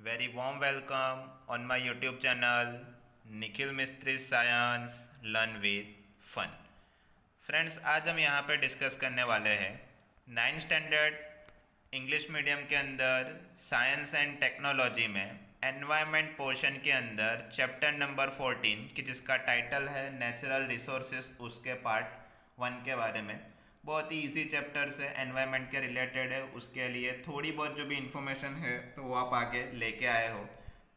Very warm welcome on my YouTube channel Nikhil Mistry science learn with fun. Friends, आज हम यहाँ पे डिस्कस करने वाले हैं 9th स्टैंडर्ड इंग्लिश मीडियम के अंदर साइंस एंड टेक्नोलॉजी में एनवायरनमेंट पोर्शन के अंदर चैप्टर नंबर 14 कि जिसका टाइटल है नेचुरल रिसोर्सेज, उसके पार्ट 1 के बारे में। बहुत ही इजी चैप्टर्स है, एनवायरनमेंट के रिलेटेड है, उसके लिए थोड़ी बहुत जो भी इन्फॉर्मेशन है तो वो आप आगे लेके आए हो,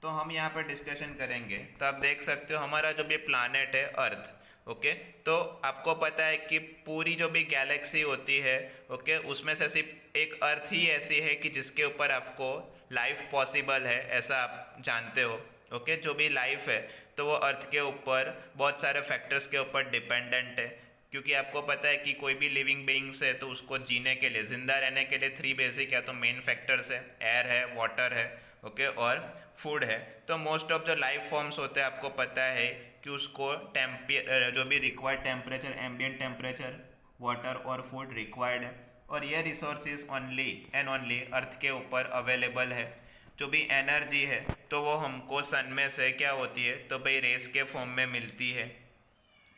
तो हम यहाँ पर डिस्कशन करेंगे। तो आप देख सकते हो हमारा जो भी प्लानेट है अर्थ, ओके, तो आपको पता है कि पूरी जो भी गैलेक्सी होती है, ओके, उसमें से सिर्फ एक अर्थ ही ऐसी है कि जिसके ऊपर आपको लाइफ पॉसिबल है, ऐसा आप जानते हो। ओके, जो भी लाइफ है तो वो अर्थ के ऊपर बहुत सारे फैक्टर्स के ऊपर डिपेंडेंट है, क्योंकि आपको पता है कि कोई भी लिविंग बीइंग्स है तो उसको जीने के लिए, जिंदा रहने के लिए 3 बेसिक या तो मेन फैक्टर्स है, एयर है, वाटर है, ओके, और फूड है। तो मोस्ट ऑफ जो लाइफ फॉर्म्स होते हैं आपको पता है कि उसको जो भी required temperature, ambient temperature, water और फूड रिक्वायर्ड है, और ये रिसोर्सेज ओनली एंड ओनली अर्थ के ऊपर अवेलेबल है। जो भी एनर्जी है तो वो हमको सन में से क्या होती है तो भाई रेस के फॉर्म में मिलती है,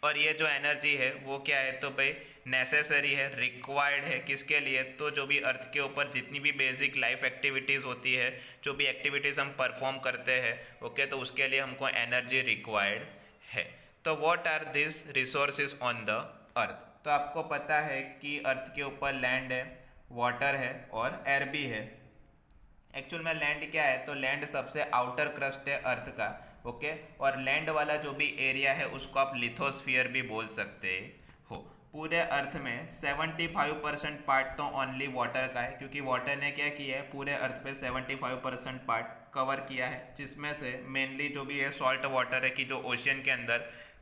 और ये जो एनर्जी है वो क्या है तो भाई नेसेसरी है, रिक्वायर्ड है, किसके लिए, तो जो भी अर्थ के ऊपर जितनी भी बेसिक लाइफ एक्टिविटीज़ होती है, जो भी एक्टिविटीज़ हम परफॉर्म करते हैं, ओके, तो उसके लिए हमको एनर्जी रिक्वायर्ड है। तो what are this resources on the earth? तो आपको पता है कि अर्थ के ऊपर लैंड है, वाटर है और एयर भी है। एक्चुअल में लैंड क्या है तो लैंड सबसे आउटर क्रस्ट है अर्थ का, ओके, और लैंड वाला जो भी एरिया है उसको आप लिथोस्फीयर भी बोल सकते हो। पूरे अर्थ में 75% पार्ट तो ओनली वाटर का है, क्योंकि वाटर ने क्या किया है पूरे अर्थ पे 75% पार्ट कवर किया है, जिसमें से मेनली जो भी है सॉल्ट वाटर है कि जो ओशियन के अंदर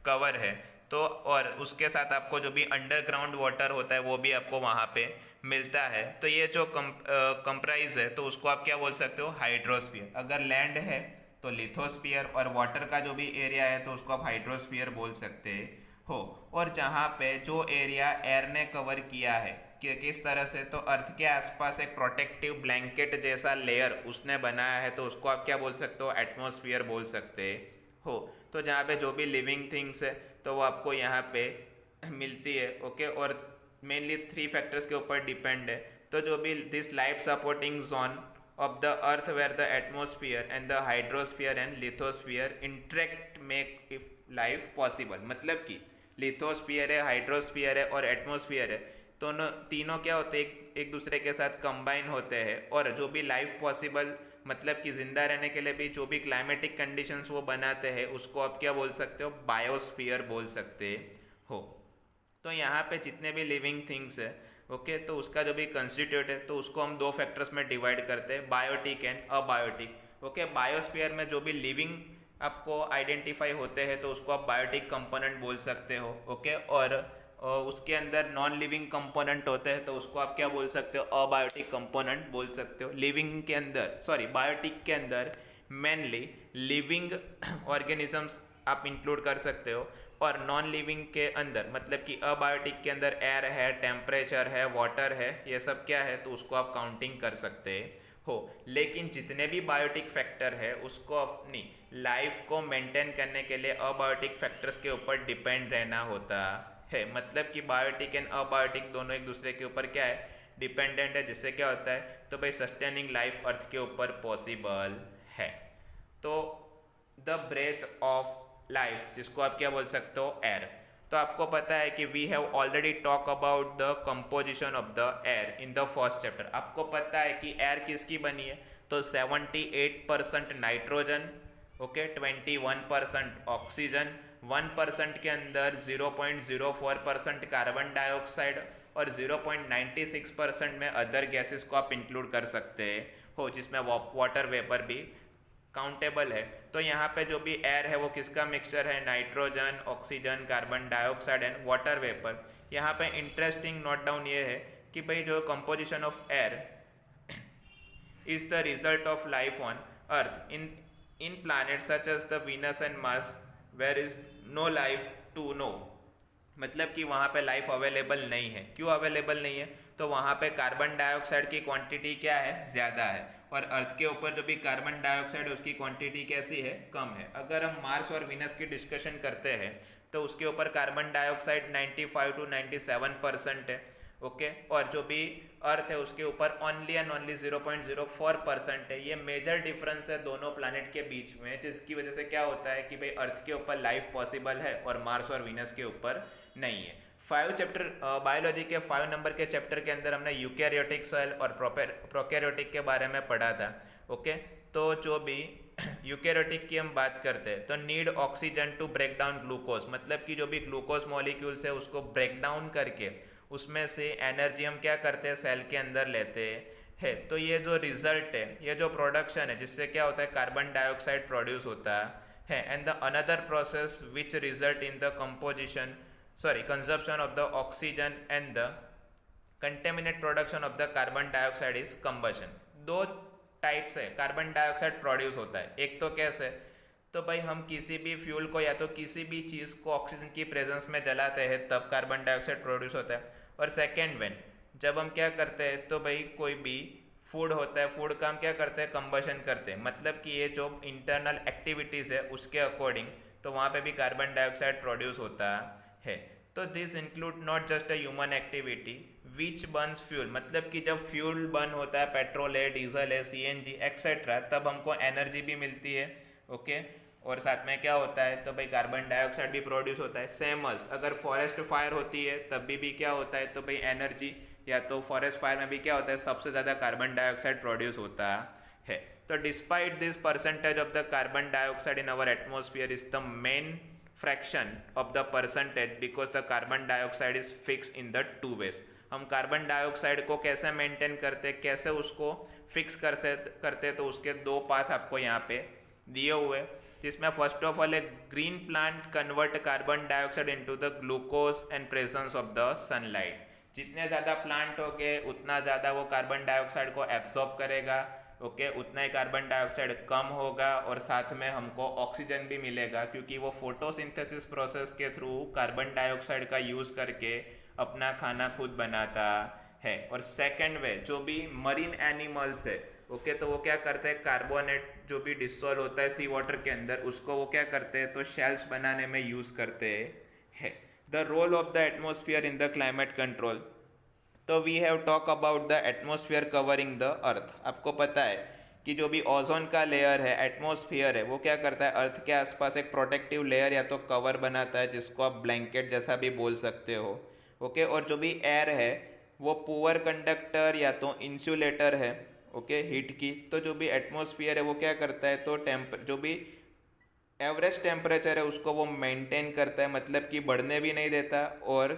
कवर है, तो और उसके साथ आपको जो भी अंडरग्राउंड वाटर होता है वो भी आपको वहाँ पे मिलता है। तो ये जो कंप्राइज है तो उसको आप क्या बोल सकते हो, हाइड्रोस्फीयर। अगर लैंड है तो लिथोस्फीयर, और वाटर का जो भी एरिया है तो उसको आप हाइड्रोस्फीयर बोल सकते हो। और जहाँ पे जो एरिया एयर ने कवर किया है कि किस तरह से, तो अर्थ के आसपास एक प्रोटेक्टिव ब्लैंकेट जैसा लेयर उसने बनाया है, तो उसको आप क्या बोल सकते हो, एटमॉस्फेयर बोल सकते हो। तो जहाँ पे जो भी लिविंग थिंग्स है तो वो आपको यहाँ पे मिलती है, ओके, और मेनली 3 फैक्टर्स के ऊपर डिपेंड है। तो जो भी this life supporting zone of the earth where the atmosphere and the hydrosphere and lithosphere interact make if life possible। मतलब कि लिथोस्फीयर है, हाइड्रोस्फीयर है और एटमोस्फियर है, दोनों तीनों क्या होते हैं, एक दूसरे के साथ कंबाइन होते हैं, और जो भी लाइफ पॉसिबल मतलब कि जिंदा रहने के लिए भी जो भी क्लाइमेटिक कंडीशंस वो बनाते हैं उसको आप क्या बोल सकते हो, बायोस्फीयर बोल सकते हो। तो यहाँ पे जितने भी लिविंग थिंग्स है, ओके, तो उसका जो भी कंस्टिट्यूट है तो उसको हम 2 फैक्टर्स में डिवाइड करते हैं, biotic and abiotic. Okay, biosphere में जो भी लिविंग आपको आइडेंटिफाई होते हैं तो उसको आप बायोटिक कंपोनेंट बोल सकते हो, ओके, और उसके अंदर नॉन लिविंग कंपोनेंट होते हैं तो उसको आप क्या बोल सकते हो, अबायोटिक कंपोनेंट बोल सकते हो। लिविंग के अंदर, सॉरी, बायोटिक के अंदर मेनली लिविंग ऑर्गेनिजम्स आप इंक्लूड कर सकते हो, और नॉन लिविंग के अंदर मतलब कि अबायोटिक के अंदर एयर है, टेम्परेचर है, वाटर है, ये सब क्या है तो उसको आप काउंटिंग कर सकते हो। लेकिन जितने भी बायोटिक फैक्टर है उसको अपनी लाइफ को मेंटेन करने के लिए अबायोटिक फैक्टर्स के ऊपर डिपेंड रहना होता है। मतलब कि बायोटिक एंड अबायोटिक दोनों एक दूसरे के ऊपर क्या है, डिपेंडेंट है, जिससे क्या होता है तो भाई सस्टेनिंग लाइफ अर्थ के ऊपर पॉसिबल है। तो द ब्रेथ ऑफ लाइफ, जिसको आप क्या बोल सकते हो, एयर। तो आपको पता है कि we have already talk about the composition of the air in the first chapter. आपको पता है कि एयर किसकी बनी है तो 78% नाइट्रोजन, ओके, 21% ऑक्सीजन, 1% के अंदर 0.04% कार्बन डाइऑक्साइड, और 0.96% में अदर गैसेस को आप इंक्लूड कर सकते हो, जिसमें वाटर वेपर भी काउंटेबल है। तो यहाँ पे जो भी एयर है वो किसका मिक्सचर है, nitrogen, oxygen, carbon dioxide and water vapour. यहाँ पे इंटरेस्टिंग नोट डाउन ये है कि भाई जो composition of air is the result of life on earth in planet such as the Venus and Mars where is no life to know. मतलब कि वहाँ पे लाइफ अवेलेबल नहीं है। क्यों अवेलेबल नहीं है तो वहाँ पे कार्बन डाइऑक्साइड की क्वांटिटी क्या है, ज़्यादा है, और अर्थ के ऊपर जो भी कार्बन डाइऑक्साइड है उसकी क्वांटिटी कैसी है, कम है। अगर हम मार्स और वीनस की डिस्कशन करते हैं तो उसके ऊपर कार्बन डाइऑक्साइड 95 to 97% है, ओके। और जो भी अर्थ है उसके ऊपर ओनली एंड ओनली 0.04% है। ये मेजर डिफरेंस है दोनों प्लैनेट के बीच में, जिसकी वजह से क्या होता है कि भाई अर्थ के ऊपर लाइफ पॉसिबल है और मार्स और वीनस के ऊपर नहीं है। 5 चैप्टर बायोलॉजी के 5 नंबर के चैप्टर के अंदर हमने यूकैरियोटिक सेल और प्रोकैरियोटिक के बारे में पढ़ा था, ओके। तो जो भी यूकैरियोटिक की हम बात करते हैं तो need oxygen to break down glucose, मतलब कि जो भी ग्लूकोज मॉलिक्यूल्स है उसको ब्रेक डाउन करके उसमें से एनर्जी हम क्या करते हैं, सेल के अंदर लेते हैं। तो ये जो रिजल्ट है, ये जो प्रोडक्शन है, जिससे क्या होता है, कार्बन डाइऑक्साइड प्रोड्यूस होता है। And the another process which result in the consumption of the oxygen and the contaminate production of the carbon dioxide is combustion. दो टाइप से कार्बन डाइऑक्साइड प्रोड्यूस होता है। एक तो कैसे, तो भाई हम किसी भी फ्यूल को या तो किसी भी चीज़ को ऑक्सीजन की प्रेजेंस में जलाते हैं तब कार्बन डाइऑक्साइड प्रोड्यूस होता है। और सेकेंड वेन, जब हम क्या करते हैं तो भाई कोई भी फूड होता है, फूड का हम क्या करते हैं, कंबशन करते हैं। मतलब कि ये जो इंटरनल एक्टिविटीज़ है उसके अकॉर्डिंग तो वहाँ पे भी कार्बन डाइऑक्साइड प्रोड्यूस होता है। तो this include not just a human activity which Burns fuel, मतलब कि जब फ्यूल बर्न होता है, पेट्रोल है, डीजल है, सीएनजी एक्सेट्रा, तब हमको एनर्जी भी मिलती है, ओके। और साथ में क्या होता है, तो भाई कार्बन डाइऑक्साइड भी प्रोड्यूस होता है। सेमस अगर फॉरेस्ट फायर होती है तब भी क्या होता है, तो भाई एनर्जी, या तो फॉरेस्ट फायर में भी क्या होता है, सबसे ज़्यादा कार्बन डाइऑक्साइड प्रोड्यूस होता है। तो despite this percentage of the carbon dioxide in our atmosphere is the main fraction of the percentage because the carbon dioxide is fix in the two ways. हम कार्बन डाइऑक्साइड को कैसे maintain करते, कैसे उसको fix करते, तो उसके दो पाथ आपको यहाँ पे दिए हुए, जिसमें first of all A green plant convert carbon dioxide into the glucose and presence of the sunlight. जितने ज़्यादा प्लांट होंगे उतना ज़्यादा वो कार्बन डाइऑक्साइड को एब्जॉर्ब करेगा, ओके। उतना ही कार्बन डाइऑक्साइड कम होगा और साथ में हमको ऑक्सीजन भी मिलेगा, क्योंकि वो फोटोसिंथेसिस प्रोसेस के थ्रू कार्बन डाइऑक्साइड का यूज़ करके अपना खाना खुद बनाता है। और सेकेंड वे, जो भी मरीन एनिमल्स है, ओके, तो वो क्या करते हैं, कार्बोनेट जो भी डिसॉल्व होता है सी वाटर के अंदर, उसको वो क्या करते हैं, तो शेल्स बनाने में यूज़ करते हैं। The role of the atmosphere in the climate control, तो we have talk about the atmosphere covering the earth. आपको पता है कि जो भी ओजोन का लेयर है, एटमोसफियर है, वो क्या करता है, अर्थ के आसपास एक प्रोटेक्टिव लेयर या तो कवर बनाता है, जिसको आप ब्लैंकेट जैसा भी बोल सकते हो, ओके। और जो भी एयर है वो पुअर कंडक्टर या तो इंसुलेटर है, ओके, हीट की। तो जो भी एटमॉस्फेयर है वो क्या करता है, तो जो भी एवरेज टेम्परेचर है उसको वो मेंटेन करता है, मतलब कि बढ़ने भी नहीं देता और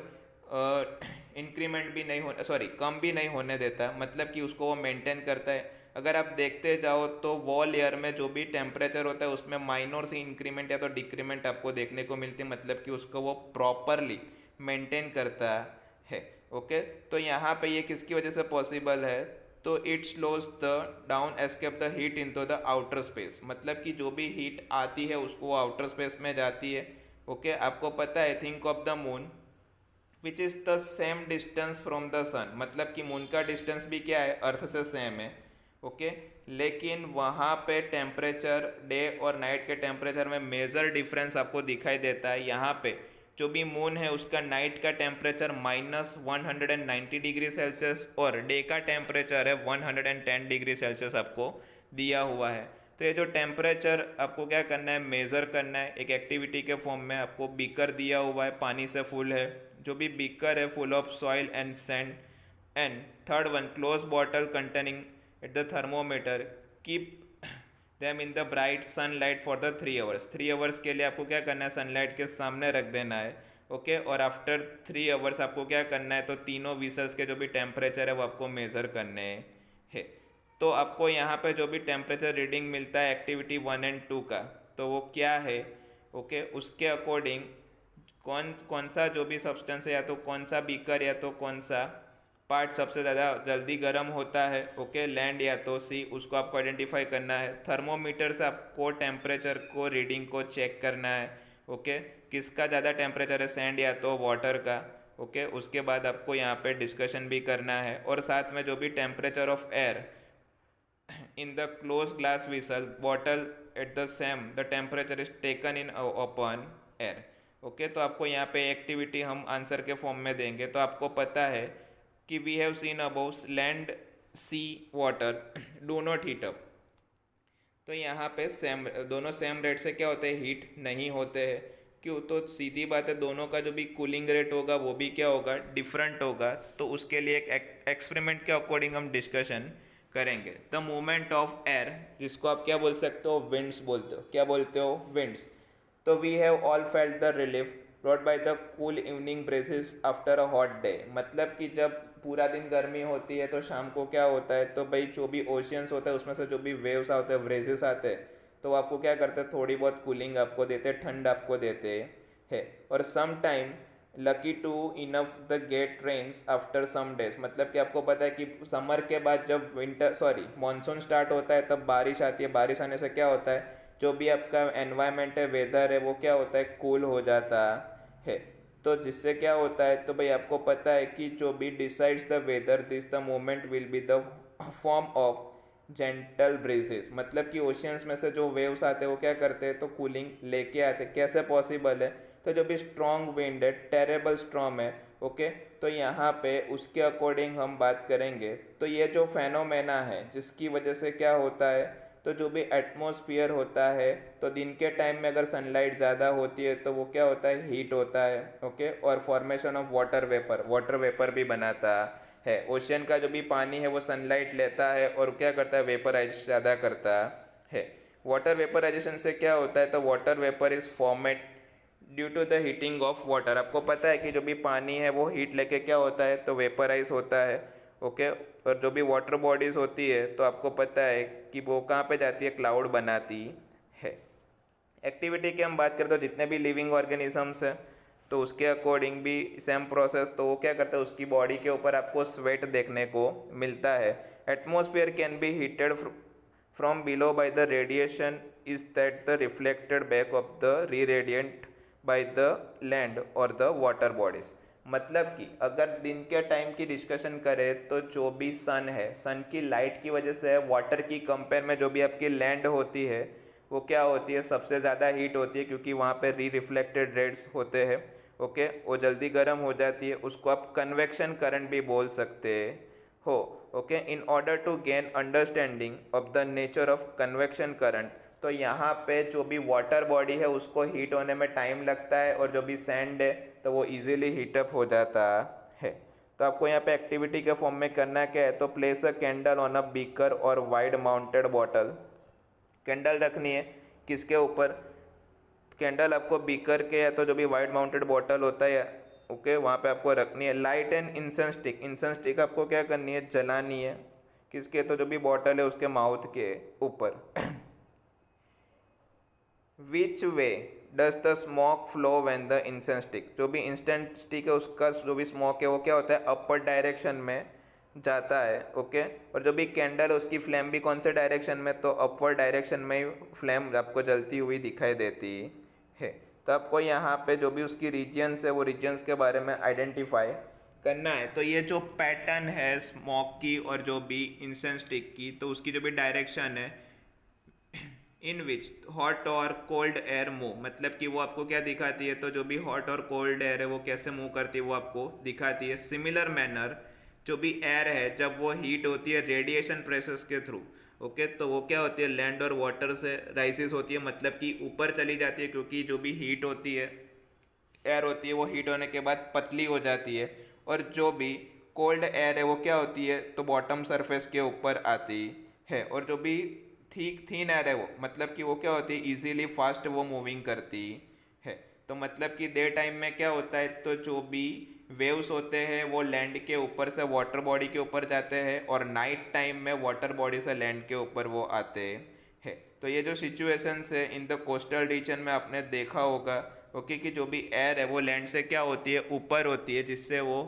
इंक्रीमेंट भी नहीं कम भी नहीं होने देता, मतलब कि उसको वो मेंटेन करता है। अगर आप देखते जाओ तो वॉल लेयर में जो भी टेम्परेचर होता है उसमें माइनर सी इंक्रीमेंट या तो डिक्रीमेंट आपको देखने को मिलती है, मतलब कि उसको वो प्रॉपरली मेंटेन करता है, ओके। तो यहाँ पे ये किसकी वजह से पॉसिबल है, तो it slows the down escape the heat into the outer space, मतलब कि जो भी हीट आती है उसको वो आउटर स्पेस में जाती है, ओके। आपको पता है, think of the moon which is the same distance from the sun, मतलब कि मून का डिस्टेंस भी क्या है, अर्थ से सेम है, ओके। लेकिन वहाँ पे टेम्परेचर डे और नाइट के टेम्परेचर में मेजर डिफरेंस आपको दिखाई देता है। यहाँ पे जो भी मून है उसका नाइट का टेम्परेचर -190 डिग्री सेल्सियस और डे का टेम्परेचर है 110 डिग्री सेल्सियस आपको दिया हुआ है। तो ये जो टेम्परेचर आपको क्या करना है, मेज़र करना है एक एक्टिविटी के फॉर्म में। आपको बीकर दिया हुआ है, पानी से फुल है, जो भी बीकर है full of soil and sand. And third one, close bottle containing at the thermometer, keep them in the bright sunlight for the 3 hours. 3 hours के लिए आपको क्या करना है, सनलाइट के सामने रख देना है, ओके। और आफ्टर 3 आवर्स आपको क्या करना है, तो तीनों विसेस के जो भी टेम्परेचर है वो आपको मेज़र करने हैं। तो आपको यहाँ पे जो भी टेम्परेचर रीडिंग मिलता है एक्टिविटी 1 और 2 का, तो वो क्या है, ओके। उसके अकॉर्डिंग कौन सा जो भी सब्सटेंस है या तो कौन सा बीकर या तो कौन सा पार्ट सबसे ज़्यादा जल्दी गर्म होता है, ओके, लैंड या तो सी, उसको आपको आइडेंटिफाई करना है। थर्मोमीटर से आपको टेम्परेचर को रीडिंग को चेक करना है, ओके। किसका ज़्यादा टेम्परेचर है, सैंड या तो वाटर का, ओके। उसके बाद आपको यहाँ पे डिस्कशन भी करना है और साथ में जो भी temperature of air in the closed glass vessel bottle at the same the temperature is taken in open air. Okay तो आपको यहाँ पे एक्टिविटी हम आंसर के फॉर्म में देंगे। तो आपको पता है कि we have seen about land sea water do not heat up. तो यहाँ पे सेम दोनों सेम रेट से क्या होते हैं, हीट नहीं होते हैं। क्यों? तो सीधी बात है, दोनों का जो भी कूलिंग रेट होगा वो भी क्या होगा, डिफरेंट होगा। तो उसके लिए एक एक्सपेरिमेंट के अकॉर्डिंग हम डिस्कशन करेंगे। द मूवमेंट ऑफ एयर, जिसको आप क्या बोल सकते हो, विंड्स बोलते हो। क्या बोलते हो, विंड्स। तो we have all felt the relief brought by the cool evening breezes after a hot day. मतलब कि जब पूरा दिन गर्मी होती है तो शाम को क्या होता है, तो भाई जो भी ओशियंस होता है उसमें से जो भी वेव्स आते हैं, ब्रेजेस आते हैं, तो आपको क्या करते हैं, थोड़ी बहुत कूलिंग आपको देते हैं, ठंड आपको देते हैं। और some time lucky to enough the gate rains after some days. मतलब कि आपको पता है कि समर के बाद जब मानसून स्टार्ट होता है तब बारिश आती है। बारिश आने से क्या होता है, जो भी आपका एनवायरनमेंट है, वेदर है, वो क्या होता है, कूल हो जाता है। तो जिससे क्या होता है, तो भाई आपको पता है कि जो भी decides the whether this the moment will be the form of gentle breezes. मतलब कि ओशियंस में से जो वेव्स आते हैं वो क्या करते हैं, तो कूलिंग लेके आते हैं। कैसे पॉसिबल है, तो जो भी स्ट्रॉन्ग विंड है, टेरेबल स्ट्रॉम है, ओके, तो यहाँ पे उसके अकॉर्डिंग हम बात करेंगे। तो ये जो फेनोमेना है जिसकी वजह से क्या होता है, तो जो भी एटमॉस्फेयर होता है, तो दिन के टाइम में अगर सनलाइट ज़्यादा होती है तो वो क्या होता है, हीट होता है, ओके, और फॉर्मेशन ऑफ वाटर वेपर भी बनाता है। ओशियन का जो भी पानी है वो सनलाइट लेता है और क्या करता है, वेपराइज ज़्यादा करता है। वाटर वेपराइजेशन से क्या होता है, तो water vapour is format due to the heating of water. आपको पता है कि जो भी पानी है वो हीट लेके क्या होता है, तो वेपराइज होता है, ओके। और जो भी वाटर बॉडीज़ होती है तो आपको पता है कि वो कहाँ पे जाती है, क्लाउड बनाती है। एक्टिविटी की हम बात करें तो जितने भी लिविंग ऑर्गेनिजम्स हैं तो उसके अकॉर्डिंग भी सेम प्रोसेस। तो वो क्या करता है, उसकी बॉडी के ऊपर आपको स्वेट देखने को मिलता है। Atmosphere can be heated from below by the radiation is that the reflected back of the री रेडियंट बाय द लैंड और द वाटर बॉडीज। मतलब कि अगर दिन के टाइम की डिस्कशन करें तो जो भी सन है, सन की लाइट की वजह से वाटर की कंपेयर में जो भी आपकी लैंड होती है वो क्या होती है, सबसे ज़्यादा हीट होती है, क्योंकि वहाँ पे री रिफ्लेक्टेड रेड्स होते हैं, ओके, वो जल्दी गर्म हो जाती है। उसको आप कन्वेक्शन करंट भी बोल सकते हो, okay. In order to gain understanding of the nature of convection current, तो यहाँ पे जो भी वाटर बॉडी है उसको हीट होने में टाइम लगता है और जो भी सैंड है तो वो इजीली हीटअप हो जाता है। तो आपको यहाँ पे एक्टिविटी के फॉर्म में करना क्या है, तो place a candle on a beaker और वाइड माउंटेड बॉटल। कैंडल रखनी है किसके ऊपर, कैंडल आपको बीकर के या तो जो भी वाइड माउंटेड बॉटल होता है, ओके, वहाँ पे आपको रखनी है। Light and incense stick, incense stick आपको क्या करनी है, जलानी है किसके, तो जो भी बॉटल है उसके माउथ के ऊपर। Which way does the smoke flow when the incense stick, जो भी इंस्टेंट स्टिक है उसका जो भी स्मोक है वो क्या होता है, अपर डायरेक्शन में जाता है, ओके। और जो भी कैंडल है उसकी फ्लेम भी कौन से डायरेक्शन में, तो अपवर्ड डायरेक्शन में ही फ्लेम आपको जलती हुई दिखाई देती है। तो आपको यहाँ पे जो भी उसकी रीजन्स है वो रीजन्स के बारे में आइडेंटिफाई करना है। तो ये जो पैटर्न है स्मोक की और जो भी इंसेंस स्टिक की, तो उसकी जो भी डायरेक्शन है, इन विच हॉट और कोल्ड एयर मूव, मतलब कि वो आपको क्या दिखाती है, तो जो भी हॉट और कोल्ड एयर है वो कैसे मूव करती है वो आपको दिखाती है। सिमिलर मैनर जो भी एयर है जब वो हीट होती है रेडिएशन प्रोसेस के थ्रू, ओके, तो वो क्या होती है, लैंड और वाटर से राइसिस होती है, मतलब कि ऊपर चली जाती है, क्योंकि जो भी हीट होती है, एयर होती है, वो हीट होने के बाद पतली हो जाती है। और जो भी कोल्ड एयर है वो क्या होती है, तो बॉटम सरफेस के ऊपर आती है। और जो भी थीन एयर है वो, मतलब कि वो क्या होती है, इजीली फास्ट वो मूविंग करती है। तो मतलब कि डे टाइम में क्या होता है, तो जो भी वेव्स होते हैं वो लैंड के ऊपर से वाटर बॉडी के ऊपर जाते हैं, और नाइट टाइम में वाटर बॉडी से लैंड के ऊपर वो आते हैं। तो ये जो सिचुएशंस है इन द कोस्टल रीजन में आपने देखा होगा, ओके, कि जो भी एयर है वो लैंड से क्या होती है, ऊपर होती है, जिससे वो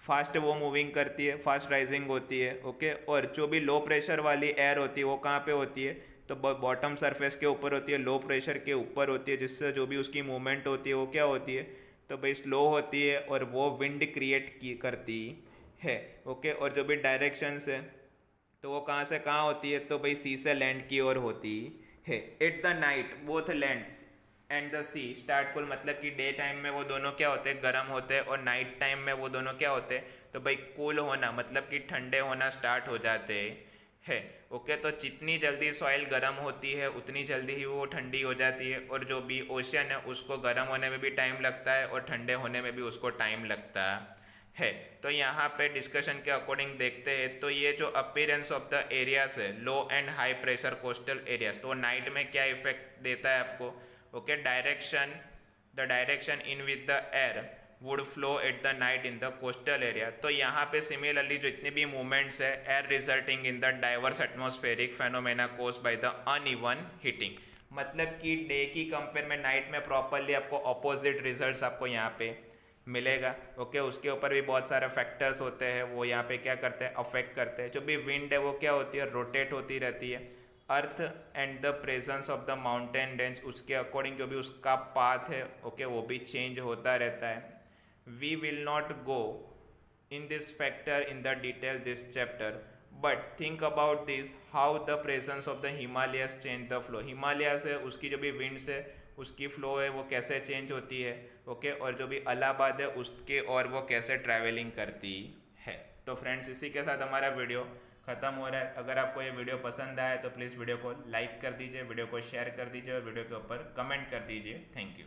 फास्ट वो मूविंग करती है, फास्ट राइजिंग होती है, ओके। और जो भी लो प्रेशर वाली एयर होती है वो कहाँ पे होती है, तो बॉटम सरफेस के ऊपर होती है, लो प्रेशर के ऊपर होती है, जिससे जो भी उसकी मूवमेंट होती है वो क्या होती है, तो भाई स्लो होती है और वो विंड क्रिएट करती है, ओके। और जो भी डायरेक्शंस है तो वो कहाँ से कहाँ होती है, तो भाई सी से लैंड की ओर होती है। At the night both land and the sea start cool, मतलब कि डे टाइम में वो दोनों क्या होते हैं, गर्म होते हैं, और नाइट टाइम में वो दोनों क्या होते हैं, तो भाई कूल होना मतलब कि ठंडे होना स्टार्ट हो जाते है। ओके, तो जितनी जल्दी सॉइल गर्म होती है उतनी जल्दी ही वो ठंडी हो जाती है, और जो भी ओशन है उसको गर्म होने में भी टाइम लगता है और ठंडे होने में भी उसको टाइम लगता है। तो यहाँ पे डिस्कशन के अकॉर्डिंग देखते हैं, तो ये जो अपीयरेंस ऑफ द एरियाज है, low and high pressure coastal areas, तो नाइट में क्या इफेक्ट देता है आपको। Okay, the direction in with the air would flow at the night in the coastal area. तो यहाँ पे सिमिलरली जो इतनी भी मूवमेंट्स है, air resulting in the diverse atmospheric phenomena caused by the uneven heating, मतलब कि डे की कंपेयर में नाइट में प्रॉपरली आपको अपोजिट रिजल्ट्स आपको यहाँ पे मिलेगा। ओके, उसके ऊपर भी बहुत सारे फैक्टर्स होते हैं, वो यहाँ पे क्या करते हैं, अफेक्ट करते हैं। जो भी विंड है वो क्या होती है, रोटेट होती रहती है। Earth and the presence of the mountain range, उसके अकॉर्डिंग जो भी उसका पाथ है, ओके, वो भी चेंज होता रहता है। We will not go in this factor in the detail this chapter, but think about this, how the presence of the Himalayas change the flow। Himalayas है उसकी जो भी विंड्स है उसकी फ्लो है वो कैसे चेंज होती है। ओके, और जो भी इलाहाबाद है उसके और वो कैसे ट्रैवलिंग करती है। तो फ्रेंड्स, इसी के साथ हमारा वीडियो ख़त्म हो रहा है। अगर आपको ये वीडियो पसंद आया तो प्लीज़ वीडियो को लाइक कर दीजिए, वीडियो को शेयर कर दीजिए और वीडियो के ऊपर कमेंट कर दीजिए। Thank you.